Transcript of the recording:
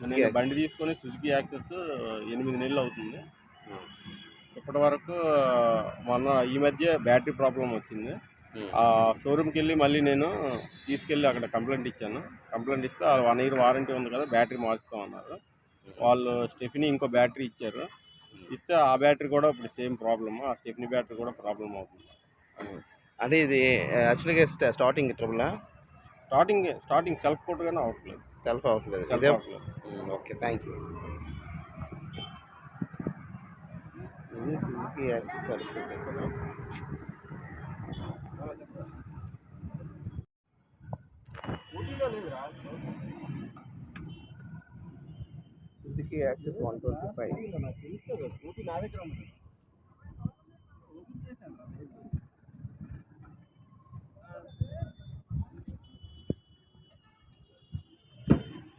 నేను బండి తీసుకొని సుజుకి యాక్సెస్ 8 నెలలు అవుతుంది. ఇప్పటి వరకు మొన్న ఈ మధ్య బ్యాటరీ ప్రాబ్లం వచ్చింది. ఆ షోరూమ్కి వెళ్ళి మళ్ళీ నేను తీసుకెళ్ళి అక్కడ కంప్లైంట్ ఇచ్చాను. కంప్లైంట్ ఇస్తే 1 ఇయర్ వారంటీ ఉంది కదా, బ్యాటరీ మార్చుతామన్నారు. వాళ్ళు స్టెఫినీ ఇంకో బ్యాటరీ ఇచ్చారు. ఇస్తే ఆ బ్యాటరీ కూడా ఇప్పుడు సేమ్ ప్రాబ్లమ్, ఆ స్టెఫినీ బ్యాటరీ కూడా ప్రాబ్లం అవుతుంది. అంటే ఇది యాక్చువల్గా స్టార్టింగ్ ట్రబులా? స్టార్టింగ్ సెల్ఫ్ కొట్టుగానే అవ్వట్లేదు. సెల్ఫ్ అవ్వట్లేదు. సెల్ఫ్ అవ్వట్లేదు. Okay, thank you. ఇది సుజుకి యాక్సెస్ పరిస్థితి. Suzuki access 125.